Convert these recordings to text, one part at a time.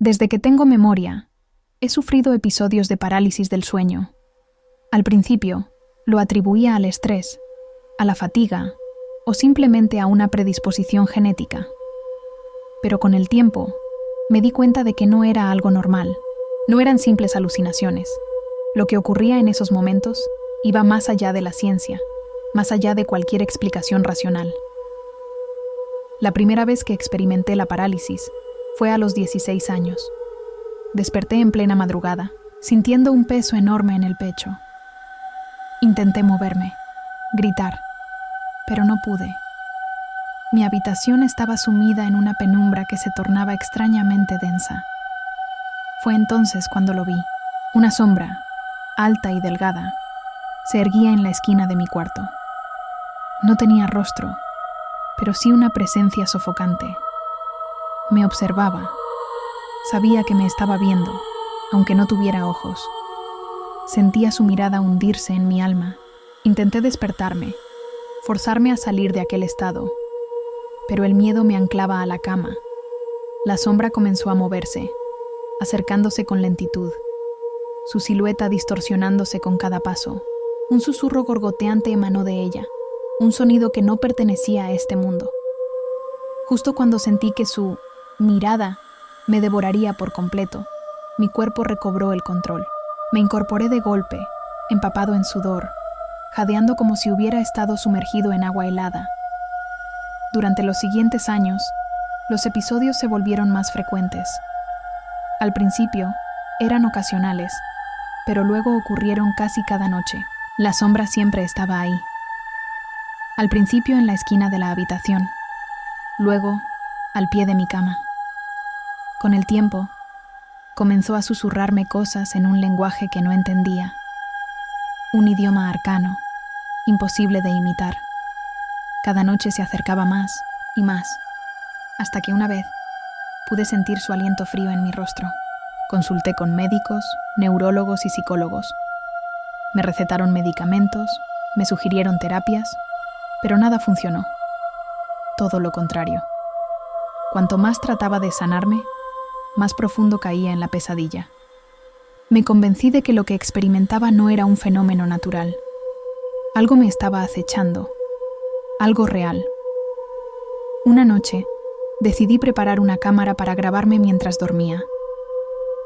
Desde que tengo memoria, he sufrido episodios de parálisis del sueño. Al principio, lo atribuía al estrés, a la fatiga o simplemente a una predisposición genética. Pero con el tiempo, me di cuenta de que no era algo normal, no eran simples alucinaciones. Lo que ocurría en esos momentos iba más allá de la ciencia, más allá de cualquier explicación racional. La primera vez que experimenté la parálisis fue a los 16 años. Desperté en plena madrugada, sintiendo un peso enorme en el pecho. Intenté moverme, gritar, pero no pude. Mi habitación estaba sumida en una penumbra que se tornaba extrañamente densa. Fue entonces cuando lo vi. Una sombra, alta y delgada, se erguía en la esquina de mi cuarto. No tenía rostro, pero sí una presencia sofocante. Me observaba. Sabía que me estaba viendo, aunque no tuviera ojos. Sentía su mirada hundirse en mi alma. Intenté despertarme, forzarme a salir de aquel estado, pero el miedo me anclaba a la cama. La sombra comenzó a moverse, acercándose con lentitud, su silueta distorsionándose con cada paso. Un susurro gorgoteante emanó de ella, un sonido que no pertenecía a este mundo. Justo cuando sentí que su mirada me devoraría por completo, mi cuerpo recobró el control. Me incorporé de golpe, empapado en sudor, jadeando como si hubiera estado sumergido en agua helada. Durante los siguientes años, los episodios se volvieron más frecuentes. Al principio, eran ocasionales, pero luego ocurrieron casi cada noche. La sombra siempre estaba ahí. Al principio en la esquina de la habitación, luego al pie de mi cama. Con el tiempo, comenzó a susurrarme cosas en un lenguaje que no entendía. Un idioma arcano, imposible de imitar. Cada noche se acercaba más y más, hasta que una vez pude sentir su aliento frío en mi rostro. Consulté con médicos, neurólogos y psicólogos. Me recetaron medicamentos, me sugirieron terapias, pero nada funcionó. Todo lo contrario. Cuanto más trataba de sanarme, más profundo caía en la pesadilla. Me convencí de que lo que experimentaba no era un fenómeno natural. Algo me estaba acechando, algo real. Una noche, decidí preparar una cámara para grabarme mientras dormía.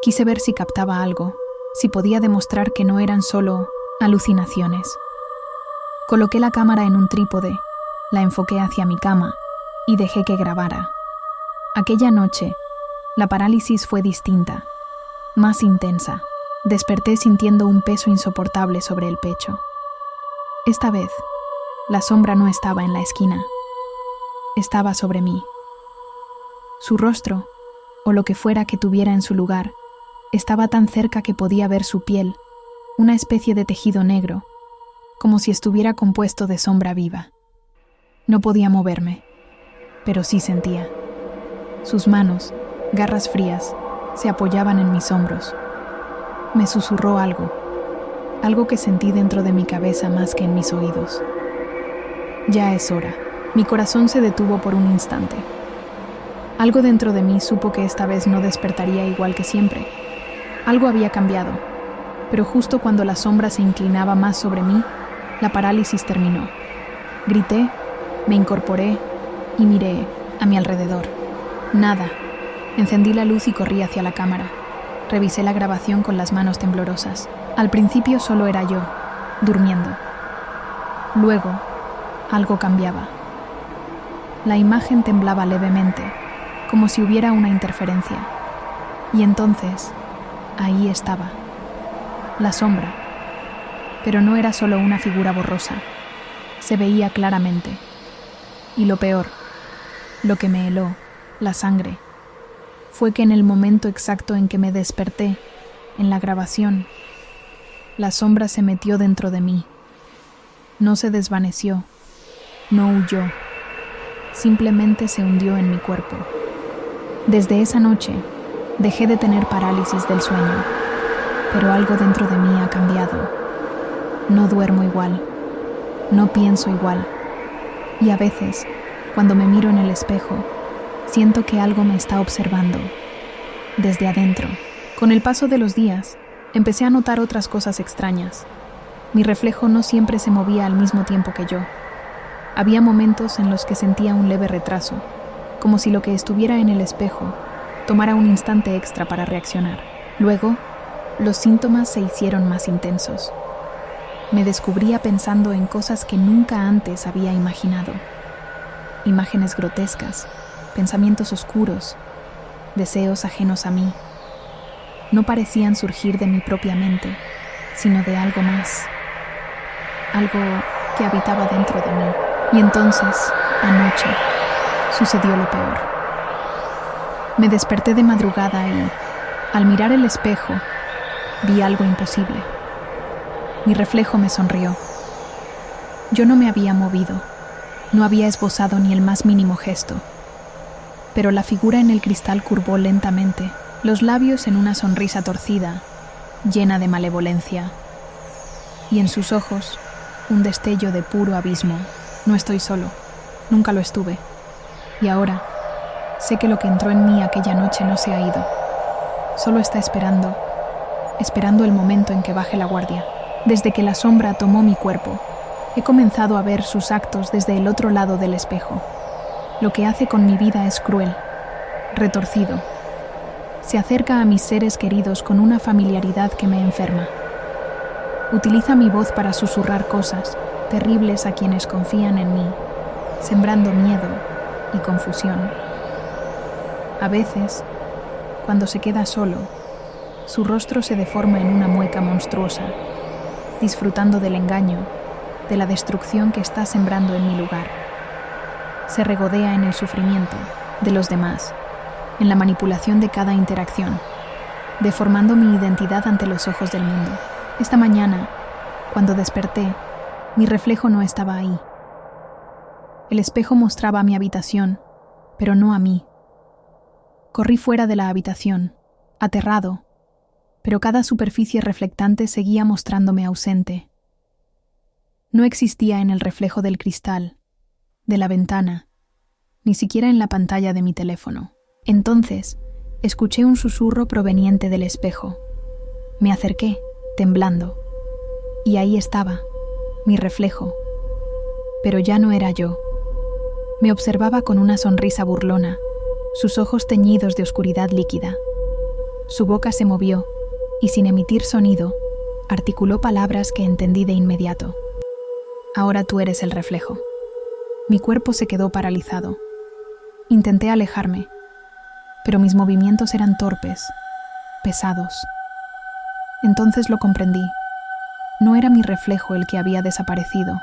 Quise ver si captaba algo, si podía demostrar que no eran solo alucinaciones. Coloqué la cámara en un trípode, la enfoqué hacia mi cama y dejé que grabara. Aquella noche, la parálisis fue distinta, más intensa. Desperté sintiendo un peso insoportable sobre el pecho. Esta vez, la sombra no estaba en la esquina. Estaba sobre mí. Su rostro, o lo que fuera que tuviera en su lugar, estaba tan cerca que podía ver su piel, una especie de tejido negro, como si estuviera compuesto de sombra viva. No podía moverme, pero sí sentía. Sus manos, garras frías, se apoyaban en mis hombros. Me susurró algo que sentí dentro de mi cabeza más que en mis oídos. Ya es hora. Mi corazón se detuvo por un instante. Algo dentro de mí supo que esta vez no despertaría igual que siempre. Algo había cambiado, pero justo cuando la sombra se inclinaba más sobre mí, la parálisis terminó. Grité, me incorporé y miré a mi alrededor. Nada. Encendí la luz y corrí hacia la cámara. Revisé la grabación con las manos temblorosas. Al principio solo era yo, durmiendo. Luego, algo cambiaba. La imagen temblaba levemente, como si hubiera una interferencia. Y entonces, ahí estaba, la sombra. Pero no era solo una figura borrosa. Se veía claramente. Y lo peor, lo que me heló, la sangre, fue que en el momento exacto en que me desperté, en la grabación, la sombra se metió dentro de mí. No se desvaneció, no huyó, simplemente se hundió en mi cuerpo. Desde esa noche, dejé de tener parálisis del sueño, pero algo dentro de mí ha cambiado. No duermo igual, no pienso igual, y a veces, cuando me miro en el espejo, siento que algo me está observando. desde adentro. Con el paso de los días, empecé a notar otras cosas extrañas. Mi reflejo no siempre se movía al mismo tiempo que yo. Había momentos en los que sentía un leve retraso, como si lo que estuviera en el espejo tomara un instante extra para reaccionar. Luego, los síntomas se hicieron más intensos. Me descubría pensando en cosas que nunca antes había imaginado. Imágenes grotescas, pensamientos oscuros, deseos ajenos a mí. No parecían surgir de mi propia mente, sino de algo más. Algo que habitaba dentro de mí. Y entonces, anoche, sucedió lo peor. Me desperté de madrugada y, al mirar el espejo, vi algo imposible. Mi reflejo me sonrió. Yo no me había movido, no había esbozado ni el más mínimo gesto. Pero la figura en el cristal curvó lentamente, los labios en una sonrisa torcida, llena de malevolencia. Y en sus ojos, un destello de puro abismo. No estoy solo, nunca lo estuve. Y ahora, sé que lo que entró en mí aquella noche no se ha ido. Solo está esperando el momento en que baje la guardia. Desde que la sombra tomó mi cuerpo, he comenzado a ver sus actos desde el otro lado del espejo. Lo que hace con mi vida es cruel, retorcido. Se acerca a mis seres queridos con una familiaridad que me enferma. Utiliza mi voz para susurrar cosas terribles a quienes confían en mí, sembrando miedo y confusión. A veces, cuando se queda solo, su rostro se deforma en una mueca monstruosa, disfrutando del engaño, de la destrucción que está sembrando en mi lugar. Se regodea en el sufrimiento de los demás, en la manipulación de cada interacción, deformando mi identidad ante los ojos del mundo. Esta mañana, cuando desperté, mi reflejo no estaba ahí. El espejo mostraba mi habitación, pero no a mí. Corrí fuera de la habitación, aterrado, pero cada superficie reflectante seguía mostrándome ausente. No existía en el reflejo del cristal, de la ventana, ni siquiera en la pantalla de mi teléfono. Entonces, escuché un susurro proveniente del espejo. Me acerqué, temblando, y ahí estaba, mi reflejo. Pero ya no era yo. Me observaba con una sonrisa burlona, sus ojos teñidos de oscuridad líquida. Su boca se movió, y sin emitir sonido, articuló palabras que entendí de inmediato. Ahora tú eres el reflejo. Mi cuerpo se quedó paralizado. Intenté alejarme, pero mis movimientos eran torpes, pesados. Entonces lo comprendí. No era mi reflejo el que había desaparecido.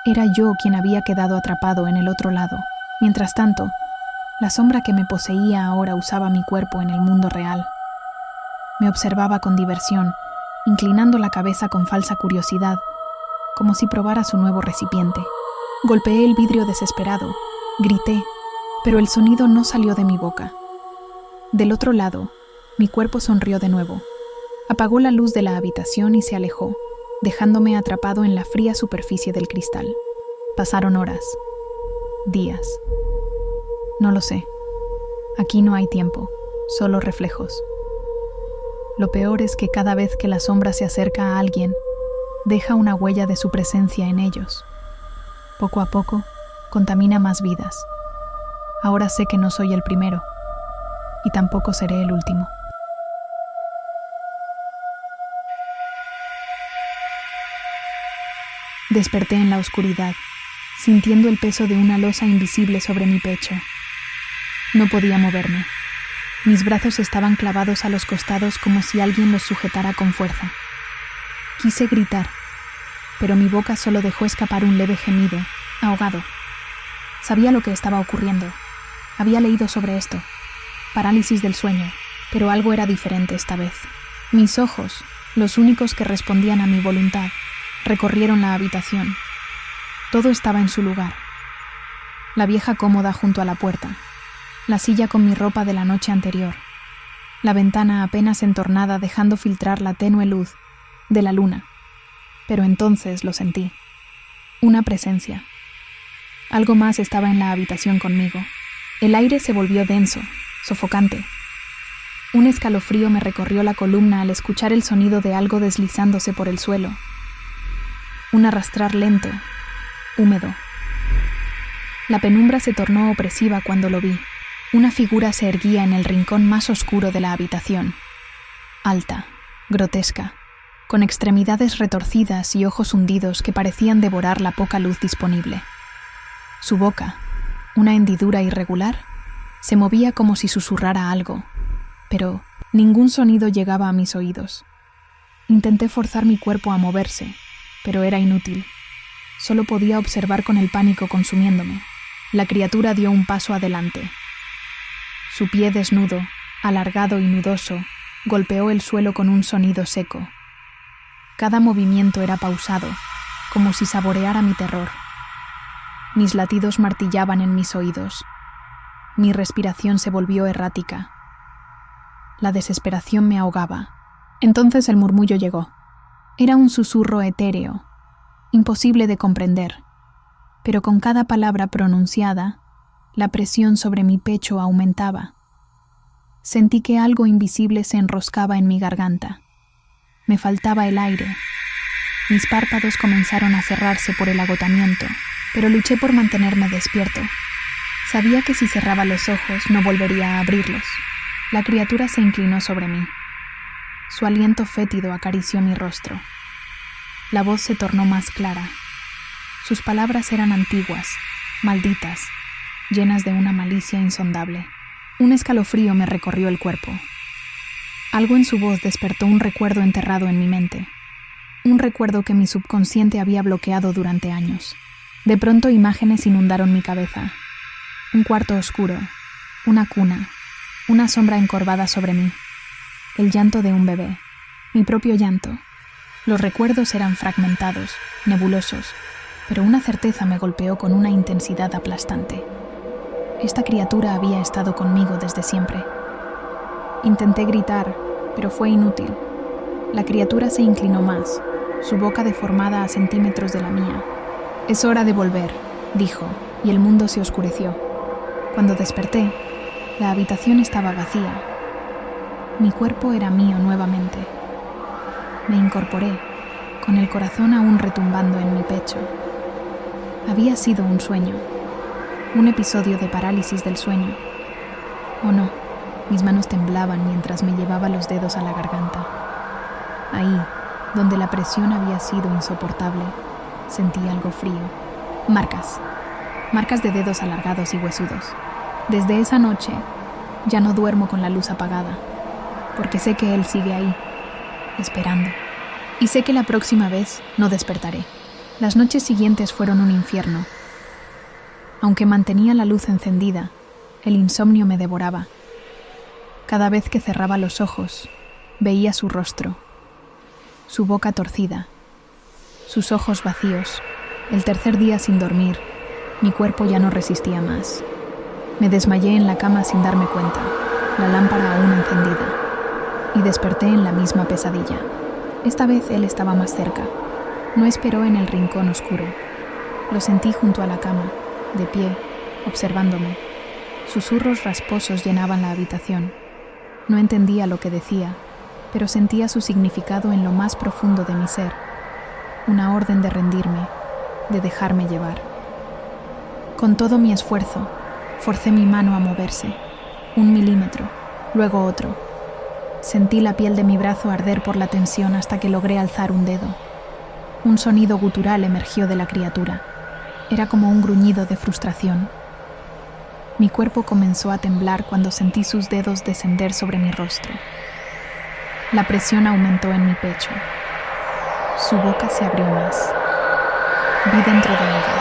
Era yo quien había quedado atrapado en el otro lado. Mientras tanto, la sombra que me poseía ahora usaba mi cuerpo en el mundo real. Me observaba con diversión, inclinando la cabeza con falsa curiosidad, como si probara su nuevo recipiente. Golpeé el vidrio desesperado, grité, pero el sonido no salió de mi boca. Del otro lado, mi cuerpo sonrió de nuevo. Apagó la luz de la habitación y se alejó, dejándome atrapado en la fría superficie del cristal. Pasaron horas, días. No lo sé. Aquí no hay tiempo, solo reflejos. Lo peor es que cada vez que la sombra se acerca a alguien, deja una huella de su presencia en ellos. Poco a poco, contamina más vidas. Ahora sé que no soy el primero, y tampoco seré el último. Desperté en la oscuridad, sintiendo el peso de una losa invisible sobre mi pecho. No podía moverme. Mis brazos estaban clavados a los costados como si alguien los sujetara con fuerza. Quise gritar, pero mi boca solo dejó escapar un leve gemido, ahogado. Sabía lo que estaba ocurriendo. Había leído sobre esto. Parálisis del sueño, pero algo era diferente esta vez. Mis ojos, los únicos que respondían a mi voluntad, recorrieron la habitación. Todo estaba en su lugar. La vieja cómoda junto a la puerta, la silla con mi ropa de la noche anterior, la ventana apenas entornada dejando filtrar la tenue luz de la luna. Pero entonces lo sentí. Una presencia. Algo más estaba en la habitación conmigo. El aire se volvió denso, sofocante. Un escalofrío me recorrió la columna al escuchar el sonido de algo deslizándose por el suelo. Un arrastrar lento, húmedo. La penumbra se tornó opresiva cuando lo vi. Una figura se erguía en el rincón más oscuro de la habitación. Alta, grotesca, con extremidades retorcidas y ojos hundidos que parecían devorar la poca luz disponible. Su boca, una hendidura irregular, se movía como si susurrara algo, pero ningún sonido llegaba a mis oídos. Intenté forzar mi cuerpo a moverse, pero era inútil. Solo podía observar con el pánico consumiéndome. La criatura dio un paso adelante. Su pie desnudo, alargado y nudoso, golpeó el suelo con un sonido seco. Cada movimiento era pausado, como si saboreara mi terror. Mis latidos martillaban en mis oídos. Mi respiración se volvió errática. La desesperación me ahogaba. Entonces el murmullo llegó. Era un susurro etéreo, imposible de comprender, pero con cada palabra pronunciada, la presión sobre mi pecho aumentaba. Sentí que algo invisible se enroscaba en mi garganta. Me faltaba el aire. Mis párpados comenzaron a cerrarse por el agotamiento, pero luché por mantenerme despierto. Sabía que si cerraba los ojos no volvería a abrirlos. La criatura se inclinó sobre mí. Su aliento fétido acarició mi rostro. La voz se tornó más clara. Sus palabras eran antiguas, malditas, llenas de una malicia insondable. Un escalofrío me recorrió el cuerpo. Algo en su voz despertó un recuerdo enterrado en mi mente. Un recuerdo que mi subconsciente había bloqueado durante años. De pronto imágenes inundaron mi cabeza. Un cuarto oscuro, una cuna, una sombra encorvada sobre mí, el llanto de un bebé, mi propio llanto. Los recuerdos eran fragmentados, nebulosos, pero una certeza me golpeó con una intensidad aplastante. Esta criatura había estado conmigo desde siempre. Intenté gritar, pero fue inútil. La criatura se inclinó más, su boca deformada a centímetros de la mía. «Es hora de volver», dijo, y el mundo se oscureció. Cuando desperté, la habitación estaba vacía. Mi cuerpo era mío nuevamente. Me incorporé, con el corazón aún retumbando en mi pecho. Había sido un sueño, un episodio de parálisis del sueño. ¿O no? Mis manos temblaban mientras me llevaba los dedos a la garganta. Ahí, donde la presión había sido insoportable, sentí algo frío. Marcas de dedos alargados y huesudos. Desde esa noche, ya no duermo con la luz apagada, porque sé que él sigue ahí, esperando. Y sé que la próxima vez no despertaré. Las noches siguientes fueron un infierno. Aunque mantenía la luz encendida, el insomnio me devoraba. Cada vez que cerraba los ojos, veía su rostro, su boca torcida, sus ojos vacíos. El tercer día sin dormir, mi cuerpo ya no resistía más. Me desmayé en la cama sin darme cuenta, la lámpara aún encendida, y desperté en la misma pesadilla. Esta vez él estaba más cerca. No esperó en el rincón oscuro. Lo sentí junto a la cama, de pie, observándome. Susurros rasposos llenaban la habitación. No entendía lo que decía, pero sentía su significado en lo más profundo de mi ser. Una orden de rendirme, de dejarme llevar. Con todo mi esfuerzo, forcé mi mano a moverse. 1 milímetro, luego otro. Sentí la piel de mi brazo arder por la tensión hasta que logré alzar un dedo. Un sonido gutural emergió de la criatura. Era como un gruñido de frustración. Mi cuerpo comenzó a temblar cuando sentí sus dedos descender sobre mi rostro. La presión aumentó en mi pecho. Su boca se abrió más. Vi dentro de ella.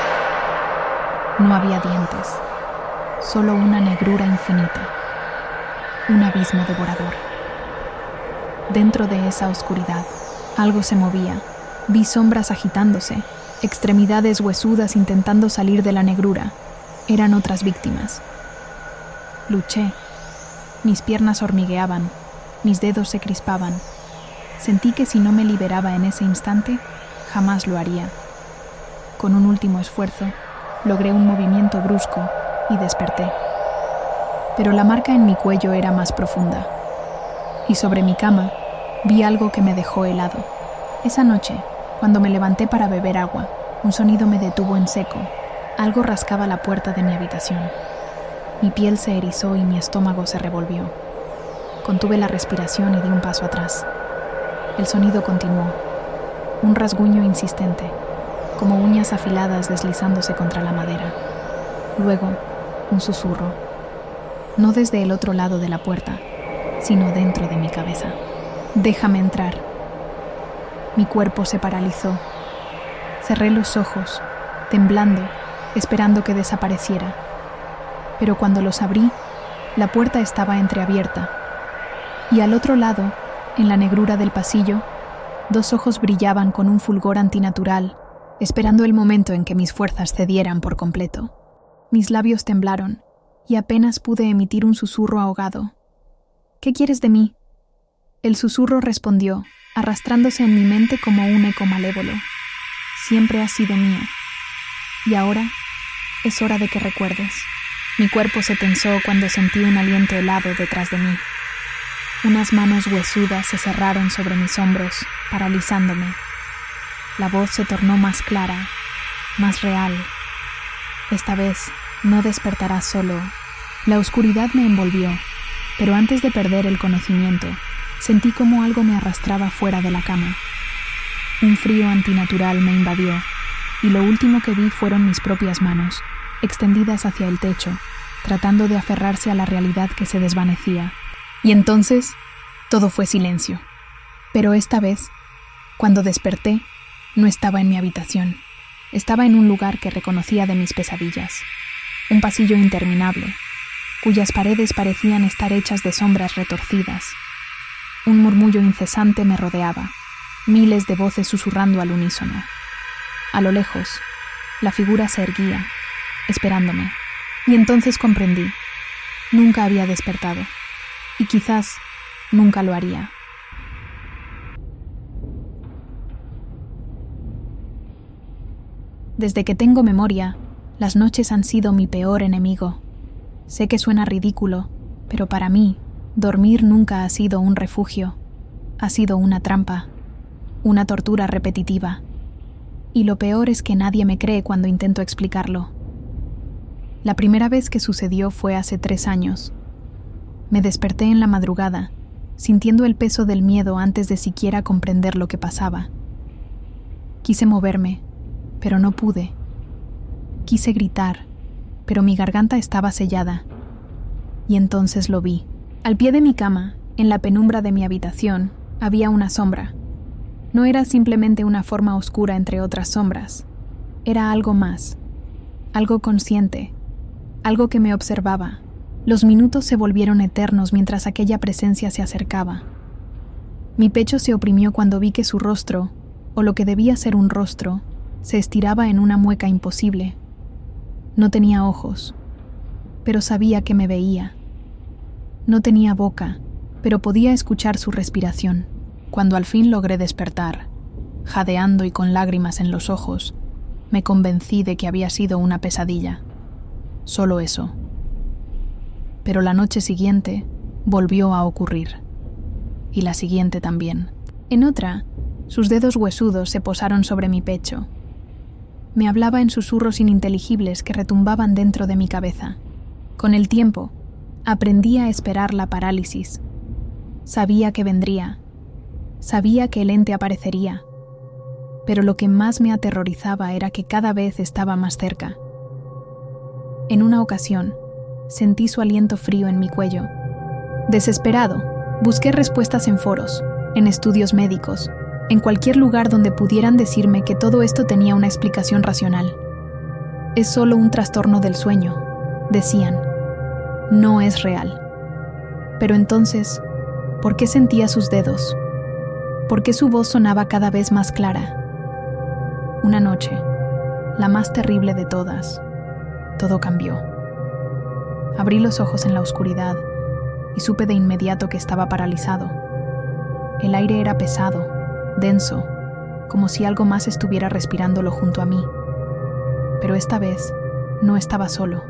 No había dientes, solo una negrura infinita, un abismo devorador. Dentro de esa oscuridad, algo se movía. Vi sombras agitándose, extremidades huesudas intentando salir de la negrura. Eran otras víctimas. Luché. Mis piernas hormigueaban, mis dedos se crispaban. Sentí que si no me liberaba en ese instante, jamás lo haría. Con un último esfuerzo, logré un movimiento brusco y desperté. Pero la marca en mi cuello era más profunda. y sobre mi cama vi algo que me dejó helado. Esa noche, cuando me levanté para beber agua, un sonido me detuvo en seco. Algo rascaba la puerta de mi habitación. Mi piel se erizó y mi estómago se revolvió. Contuve la respiración y di un paso atrás. El sonido continuó. Un rasguño insistente, como uñas afiladas deslizándose contra la madera. Luego, un susurro. No desde el otro lado de la puerta, sino dentro de mi cabeza. «Déjame entrar». Mi cuerpo se paralizó. Cerré los ojos, temblando, esperando que desapareciera. Pero cuando los abrí, la puerta estaba entreabierta. Y al otro lado, en la negrura del pasillo, 2 ojos brillaban con un fulgor antinatural, esperando el momento en que mis fuerzas cedieran por completo. Mis labios temblaron y apenas pude emitir un susurro ahogado. «¿Qué quieres de mí?». El susurro respondió, arrastrándose en mi mente como un eco malévolo. «Siempre has sido mío. Y ahora es hora de que recuerdes». Mi cuerpo se tensó cuando sentí un aliento helado detrás de mí. Unas manos huesudas se cerraron sobre mis hombros, paralizándome. La voz se tornó más clara, más real. «Esta vez no despertarás solo». La oscuridad me envolvió, pero antes de perder el conocimiento, sentí como algo me arrastraba fuera de la cama. Un frío antinatural me invadió, y lo último que vi fueron mis propias manos, extendidas hacia el techo, tratando de aferrarse a la realidad que se desvanecía. Y entonces, todo fue silencio. Pero esta vez, cuando desperté, no estaba en mi habitación. Estaba en un lugar que reconocía de mis pesadillas. Un pasillo interminable, cuyas paredes parecían estar hechas de sombras retorcidas. Un murmullo incesante me rodeaba, miles de voces susurrando al unísono. A lo lejos, la figura se erguía, esperándome. Y entonces comprendí. Nunca había despertado. Y quizás nunca lo haría. Desde que tengo memoria, las noches han sido mi peor enemigo. Sé que suena ridículo, pero para mí, dormir nunca ha sido un refugio. Ha sido una trampa, una tortura repetitiva. Y lo peor es que nadie me cree cuando intento explicarlo. La primera vez que sucedió fue hace 3 años. Me desperté en la madrugada, sintiendo el peso del miedo antes de siquiera comprender lo que pasaba. Quise moverme, pero no pude. Quise gritar, pero mi garganta estaba sellada. Y entonces lo vi. Al pie de mi cama, en la penumbra de mi habitación, había una sombra. No era simplemente una forma oscura entre otras sombras. Era algo más, algo consciente, algo que me observaba. Los minutos se volvieron eternos mientras aquella presencia se acercaba. Mi pecho se oprimió cuando vi que su rostro, o lo que debía ser un rostro, se estiraba en una mueca imposible. No tenía ojos, pero sabía que me veía. No tenía boca, pero podía escuchar su respiración. Cuando al fin logré despertar, jadeando y con lágrimas en los ojos, me convencí de que había sido una pesadilla. Solo eso. Pero la noche siguiente volvió a ocurrir. Y la siguiente también. En otra, sus dedos huesudos se posaron sobre mi pecho. Me hablaba en susurros ininteligibles que retumbaban dentro de mi cabeza. Con el tiempo, aprendí a esperar la parálisis. Sabía que vendría. Sabía que el ente aparecería. Pero lo que más me aterrorizaba era que cada vez estaba más cerca. En una ocasión, sentí su aliento frío en mi cuello. Desesperado, busqué respuestas en foros, en estudios médicos, en cualquier lugar donde pudieran decirme que todo esto tenía una explicación racional. Es solo un trastorno del sueño, decían. No es real. Pero entonces, ¿por qué sentía sus dedos? ¿Por qué su voz sonaba cada vez más clara? Una noche, la más terrible de todas, todo cambió. Abrí los ojos en la oscuridad y supe de inmediato que estaba paralizado. El aire era pesado, denso, como si algo más estuviera respirándolo junto a mí. Pero esta vez no estaba solo.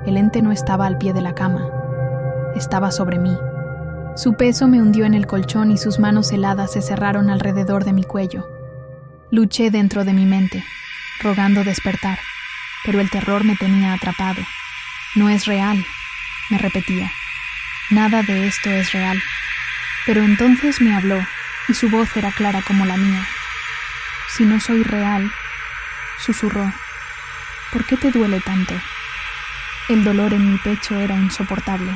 El ente no estaba al pie de la cama. Estaba sobre mí, Su peso me hundió en el colchón y sus manos heladas se cerraron alrededor de mi cuello. Luché dentro de mi mente, rogando despertar, pero el terror me tenía atrapado. No es real, me repetía. Nada de esto es real. Pero entonces me habló, y su voz era clara como la mía. Si no soy real, susurró, ¿por qué te duele tanto? El dolor en mi pecho era insoportable,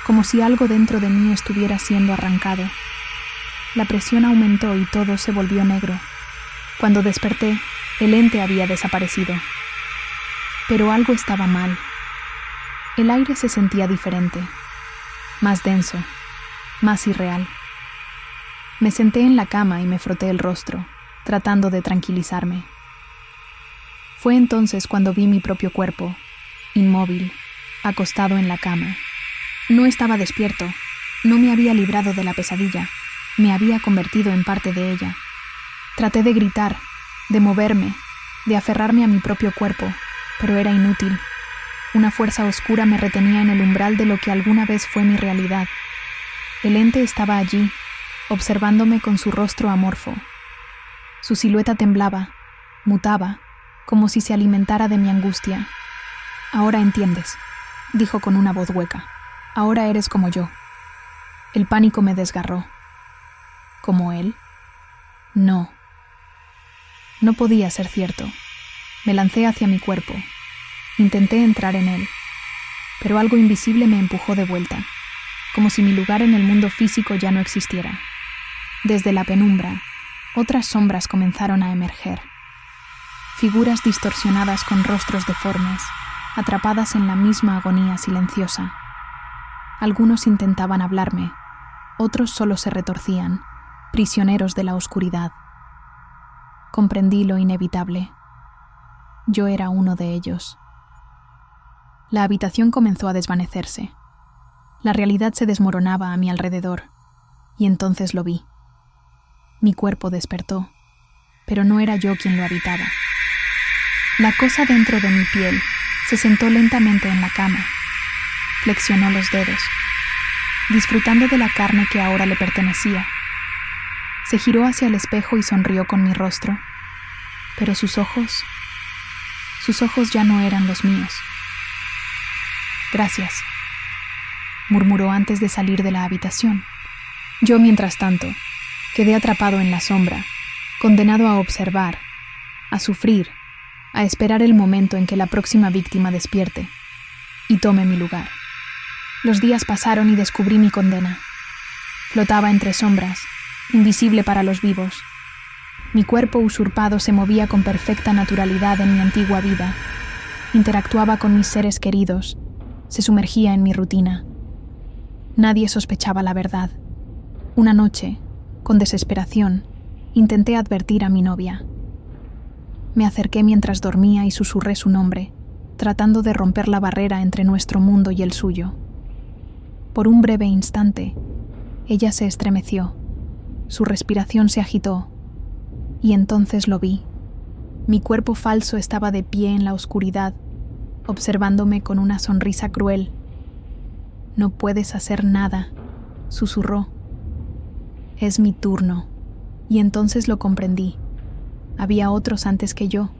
como si algo dentro de mí estuviera siendo arrancado. La presión aumentó y todo se volvió negro. Cuando desperté, el ente había desaparecido. Pero algo estaba mal. El aire se sentía diferente, más denso, más irreal. Me senté en la cama y me froté el rostro, tratando de tranquilizarme. Fue entonces cuando vi mi propio cuerpo, inmóvil, acostado en la cama. No estaba despierto, no me había librado de la pesadilla, me había convertido en parte de ella. Traté de gritar, de moverme, de aferrarme a mi propio cuerpo, pero era inútil. Una fuerza oscura me retenía en el umbral de lo que alguna vez fue mi realidad. El ente estaba allí, observándome con su rostro amorfo. Su silueta temblaba, mutaba, como si se alimentara de mi angustia. «Ahora entiendes», dijo con una voz hueca. «Ahora eres como yo». El pánico me desgarró. ¿Como él? No. No podía ser cierto. Me lancé hacia mi cuerpo. Intenté entrar en él, pero algo invisible me empujó de vuelta, como si mi lugar en el mundo físico ya no existiera. Desde la penumbra, otras sombras comenzaron a emerger. Figuras distorsionadas con rostros deformes, atrapadas en la misma agonía silenciosa. Algunos intentaban hablarme, otros solo se retorcían, prisioneros de la oscuridad. Comprendí lo inevitable. Yo era uno de ellos. La habitación comenzó a desvanecerse. La realidad se desmoronaba a mi alrededor, y entonces lo vi. Mi cuerpo despertó, pero no era yo quien lo habitaba. La cosa dentro de mi piel se sentó lentamente en la cama, flexionó los dedos, disfrutando de la carne que ahora le pertenecía. Se giró hacia el espejo y sonrió con mi rostro, pero sus ojos ya no eran los míos. «Gracias», murmuró antes de salir de la habitación. Yo, mientras tanto, quedé atrapado en la sombra, condenado a observar, a sufrir, a esperar el momento en que la próxima víctima despierte y tome mi lugar. Los días pasaron y descubrí mi condena. Flotaba entre sombras, invisible para los vivos. Mi cuerpo usurpado se movía con perfecta naturalidad en mi antigua vida. Interactuaba con mis seres queridos, se sumergía en mi rutina. Nadie sospechaba la verdad. Una noche, con desesperación, intenté advertir a mi novia. Me acerqué mientras dormía y susurré su nombre, tratando de romper la barrera entre nuestro mundo y el suyo. Por un breve instante, ella se estremeció, su respiración se agitó, y entonces lo vi. Mi cuerpo falso estaba de pie en la oscuridad, observándome con una sonrisa cruel. «No puedes hacer nada», susurró. «Es mi turno». Y entonces lo comprendí. Había otros antes que yo,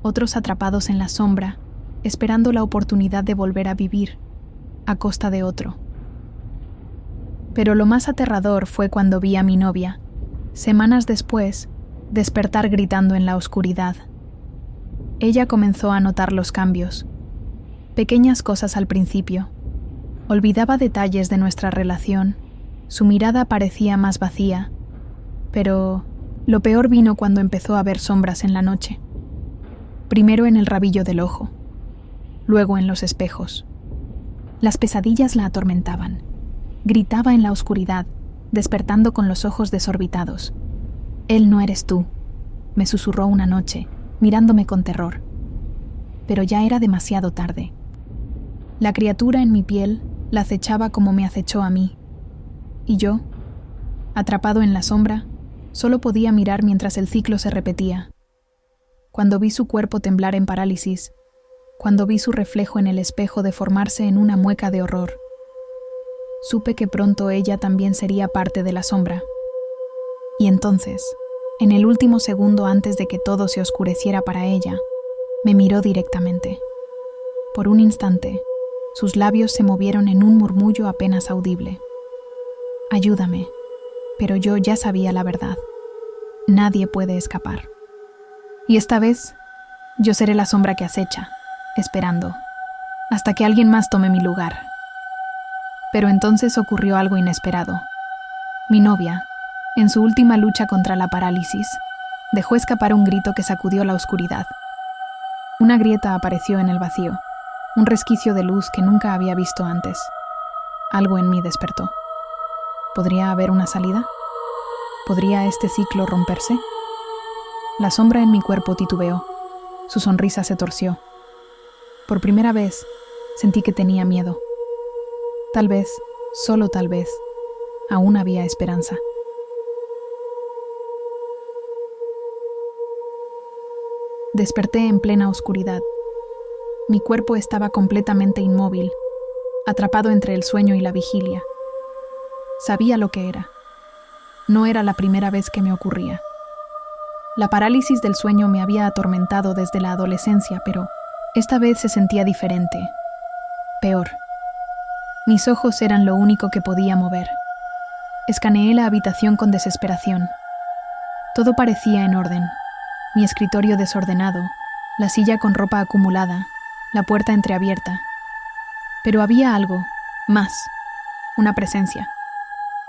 otros atrapados en la sombra, esperando la oportunidad de volver a vivir, a costa de otro. Pero lo más aterrador fue cuando vi a mi novia, semanas después, despertar gritando en la oscuridad. Ella comenzó a notar los cambios. Pequeñas cosas al principio. Olvidaba detalles de nuestra relación. Su mirada parecía más vacía. Pero lo peor vino cuando empezó a ver sombras en la noche. Primero en el rabillo del ojo, luego en los espejos. Las pesadillas la atormentaban. Gritaba en la oscuridad, despertando con los ojos desorbitados. «Él no eres tú», me susurró una noche, mirándome con terror. Pero ya era demasiado tarde. La criatura en mi piel la acechaba como me acechó a mí. Y yo, atrapado en la sombra, solo podía mirar mientras el ciclo se repetía. Cuando vi su cuerpo temblar en parálisis, cuando vi su reflejo en el espejo deformarse en una mueca de horror, supe que pronto ella también sería parte de la sombra. Y entonces, en el último segundo antes de que todo se oscureciera para ella, me miró directamente. Por un instante, sus labios se movieron en un murmullo apenas audible. Ayúdame, pero yo ya sabía la verdad. Nadie puede escapar. Y esta vez, yo seré la sombra que acecha, esperando, hasta que alguien más tome mi lugar. Pero entonces ocurrió algo inesperado. Mi novia, en su última lucha contra la parálisis, dejó escapar un grito que sacudió la oscuridad. Una grieta apareció en el vacío, un resquicio de luz que nunca había visto antes. Algo en mí despertó. ¿Podría haber una salida? ¿Podría este ciclo romperse? La sombra en mi cuerpo titubeó. Su sonrisa se torció. Por primera vez, sentí que tenía miedo. Tal vez, solo tal vez, aún había esperanza. Desperté en plena oscuridad. Mi cuerpo estaba completamente inmóvil, atrapado entre el sueño y la vigilia. Sabía lo que era. No era la primera vez que me ocurría. La parálisis del sueño me había atormentado desde la adolescencia, pero esta vez se sentía diferente. Peor. Mis ojos eran lo único que podía mover. Escaneé la habitación con desesperación. Todo parecía en orden. Mi escritorio desordenado, la silla con ropa acumulada, la puerta entreabierta. Pero había algo, más, una presencia.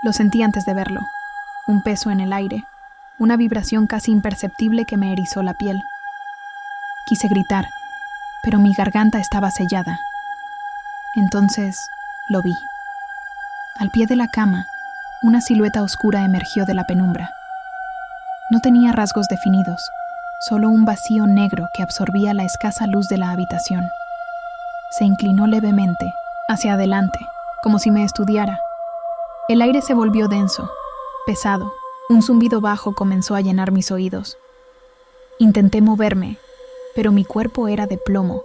Lo sentí antes de verlo, un peso en el aire, una vibración casi imperceptible que me erizó la piel. Quise gritar, pero mi garganta estaba sellada. Entonces, lo vi. Al pie de la cama, una silueta oscura emergió de la penumbra. No tenía rasgos definidos, solo un vacío negro que absorbía la escasa luz de la habitación. Se inclinó levemente, hacia adelante, como si me estudiara. El aire se volvió denso, pesado. Un zumbido bajo comenzó a llenar mis oídos. Intenté moverme, pero mi cuerpo era de plomo.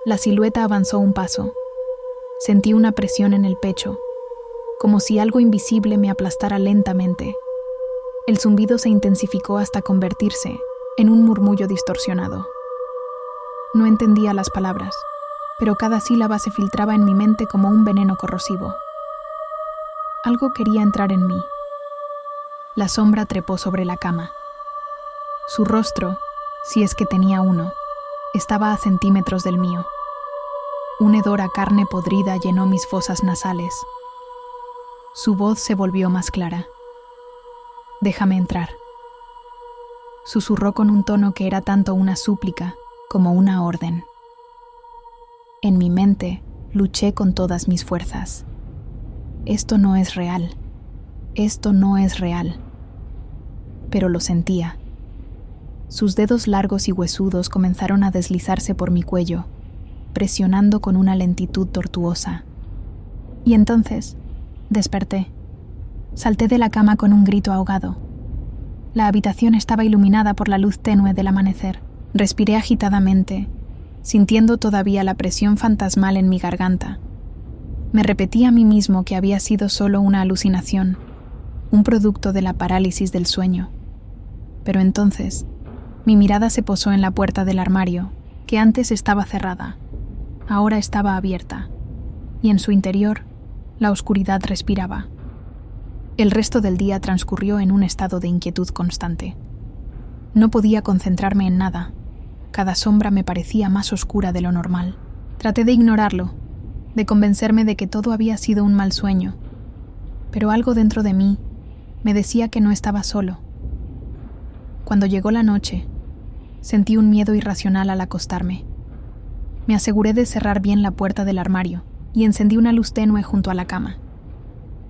La silueta avanzó un paso. Sentí una presión en el pecho, como si algo invisible me aplastara lentamente. El zumbido se intensificó hasta convertirse en un murmullo distorsionado. No entendía las palabras, pero cada sílaba se filtraba en mi mente como un veneno corrosivo. Algo quería entrar en mí. La sombra trepó sobre la cama. Su rostro, si es que tenía uno, estaba a centímetros del mío. Un hedor a carne podrida llenó mis fosas nasales. Su voz se volvió más clara. «Déjame entrar», susurró con un tono que era tanto una súplica como una orden. En mi mente, luché con todas mis fuerzas. Esto no es real. Esto no es real. Pero lo sentía. Sus dedos largos y huesudos comenzaron a deslizarse por mi cuello, presionando con una lentitud tortuosa. Y entonces, desperté. Salté de la cama con un grito ahogado. La habitación estaba iluminada por la luz tenue del amanecer. Respiré agitadamente, sintiendo todavía la presión fantasmal en mi garganta. Me repetí a mí mismo que había sido solo una alucinación, un producto de la parálisis del sueño. Pero entonces, mi mirada se posó en la puerta del armario, que antes estaba cerrada. Ahora estaba abierta, y en su interior, la oscuridad respiraba. El resto del día transcurrió en un estado de inquietud constante. No podía concentrarme en nada. Cada sombra me parecía más oscura de lo normal. Traté de ignorarlo, de convencerme de que todo había sido un mal sueño, pero algo dentro de mí me decía que no estaba solo. Cuando llegó la noche, sentí un miedo irracional al acostarme. Me aseguré de cerrar bien la puerta del armario y encendí una luz tenue junto a la cama.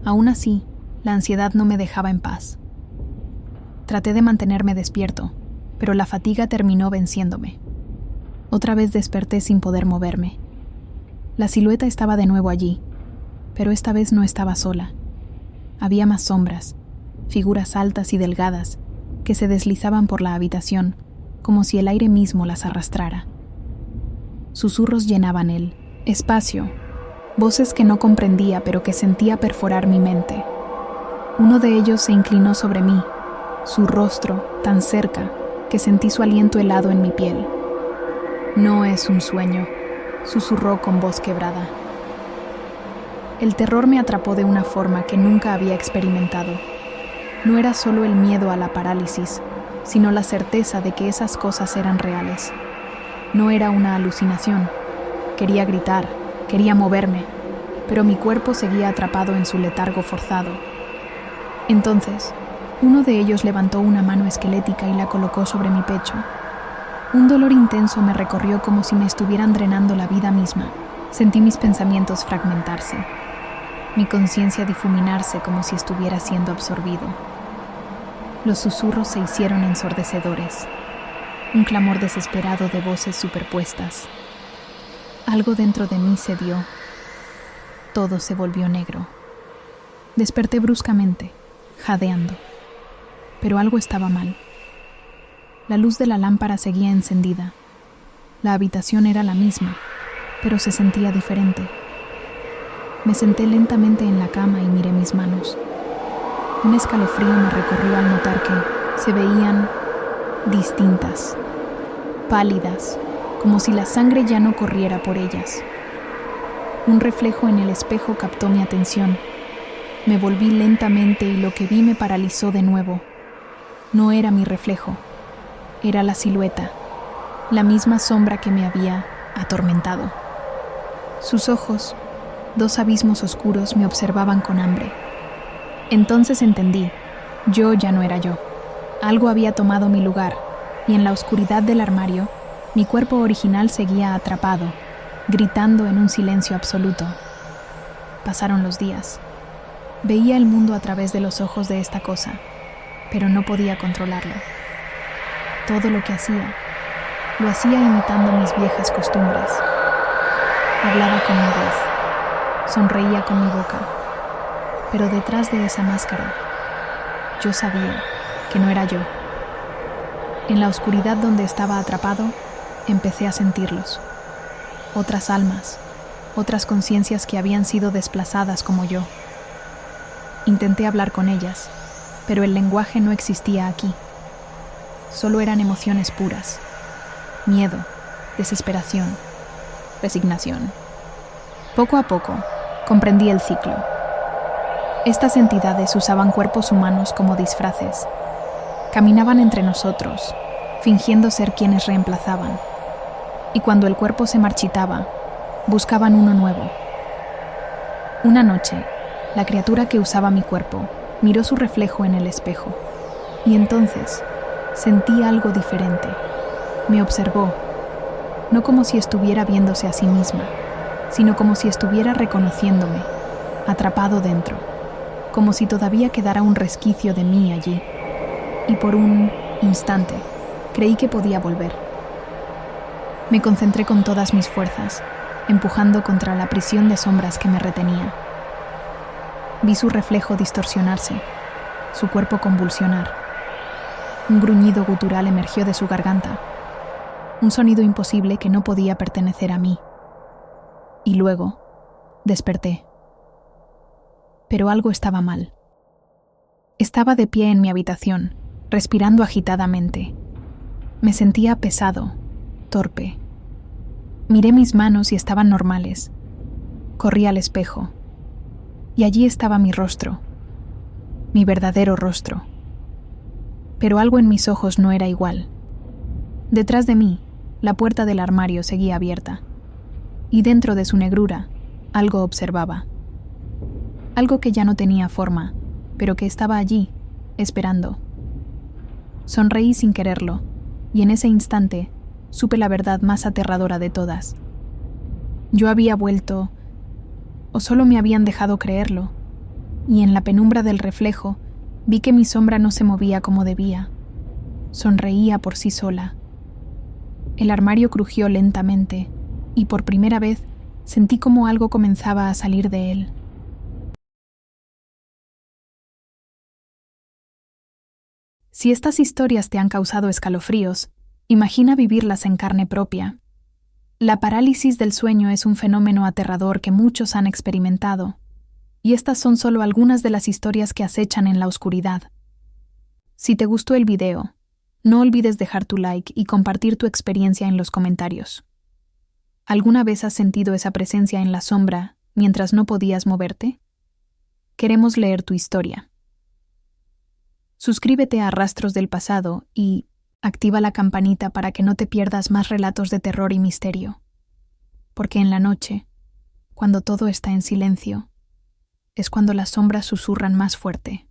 Aún así, la ansiedad no me dejaba en paz. Traté de mantenerme despierto, pero la fatiga terminó venciéndome. Otra vez desperté sin poder moverme. La silueta estaba de nuevo allí, pero esta vez no estaba sola. Había más sombras, figuras altas y delgadas, que se deslizaban por la habitación, como si el aire mismo las arrastrara. Susurros llenaban el espacio, voces que no comprendía pero que sentía perforar mi mente. Uno de ellos se inclinó sobre mí, su rostro tan cerca que sentí su aliento helado en mi piel. «No es un sueño», susurró con voz quebrada. El terror me atrapó de una forma que nunca había experimentado. No era solo el miedo a la parálisis, sino la certeza de que esas cosas eran reales. No era una alucinación. Quería gritar, quería moverme, pero mi cuerpo seguía atrapado en su letargo forzado. Entonces, uno de ellos levantó una mano esquelética y la colocó sobre mi pecho. Un dolor intenso me recorrió como si me estuvieran drenando la vida misma. Sentí mis pensamientos fragmentarse, mi conciencia difuminarse como si estuviera siendo absorbido. Los susurros se hicieron ensordecedores, un clamor desesperado de voces superpuestas. Algo dentro de mí cedió. Todo se volvió negro. Desperté bruscamente, jadeando. Pero algo estaba mal. La luz de la lámpara seguía encendida. La habitación era la misma, pero se sentía diferente. Me senté lentamente en la cama y miré mis manos. Un escalofrío me recorrió al notar que se veían distintas, pálidas, como si la sangre ya no corriera por ellas. Un reflejo en el espejo captó mi atención. Me volví lentamente y lo que vi me paralizó de nuevo. No era mi reflejo, era la silueta, la misma sombra que me había atormentado. Sus ojos, dos abismos oscuros, me observaban con hambre. Entonces entendí, yo ya no era yo. Algo había tomado mi lugar, y en la oscuridad del armario, mi cuerpo original seguía atrapado, gritando en un silencio absoluto. Pasaron los días. Veía el mundo a través de los ojos de esta cosa, pero no podía controlarlo. Todo lo que hacía, lo hacía imitando mis viejas costumbres. Hablaba con mi voz, sonreía con mi boca, pero detrás de esa máscara, yo sabía que no era yo. En la oscuridad donde estaba atrapado, empecé a sentirlos. Otras almas, otras conciencias que habían sido desplazadas como yo. Intenté hablar con ellas, pero el lenguaje no existía aquí. Solo eran emociones puras. Miedo, desesperación, resignación. Poco a poco, comprendí el ciclo. Estas entidades usaban cuerpos humanos como disfraces. Caminaban entre nosotros, fingiendo ser quienes reemplazaban. Y cuando el cuerpo se marchitaba, buscaban uno nuevo. Una noche, la criatura que usaba mi cuerpo miró su reflejo en el espejo. Y entonces, sentí algo diferente. Me observó, no como si estuviera viéndose a sí misma, sino como si estuviera reconociéndome, atrapado dentro, como si todavía quedara un resquicio de mí allí. Y por un instante, creí que podía volver. Me concentré con todas mis fuerzas, empujando contra la prisión de sombras que me retenía. Vi su reflejo distorsionarse, su cuerpo convulsionar. Un gruñido gutural emergió de su garganta, un sonido imposible que no podía pertenecer a mí. Y luego, desperté. Pero algo estaba mal. Estaba de pie en mi habitación, respirando agitadamente. Me sentía pesado, torpe. Miré mis manos y estaban normales. Corrí al espejo. Y allí estaba mi rostro, mi verdadero rostro. Pero algo en mis ojos no era igual. Detrás de mí, la puerta del armario seguía abierta, y dentro de su negrura, algo observaba. Algo que ya no tenía forma, pero que estaba allí, esperando. Sonreí sin quererlo, y en ese instante supe la verdad más aterradora de todas. Yo había vuelto, o solo me habían dejado creerlo, y en la penumbra del reflejo vi que mi sombra no se movía como debía. Sonreía por sí sola. El armario crujió lentamente, y por primera vez sentí como algo comenzaba a salir de él. Si estas historias te han causado escalofríos, imagina vivirlas en carne propia. La parálisis del sueño es un fenómeno aterrador que muchos han experimentado, y estas son solo algunas de las historias que acechan en la oscuridad. Si te gustó el video, no olvides dejar tu like y compartir tu experiencia en los comentarios. ¿Alguna vez has sentido esa presencia en la sombra mientras no podías moverte? Queremos leer tu historia. Suscríbete a Rastros del Pasado y activa la campanita para que no te pierdas más relatos de terror y misterio. Porque en la noche, cuando todo está en silencio, es cuando las sombras susurran más fuerte.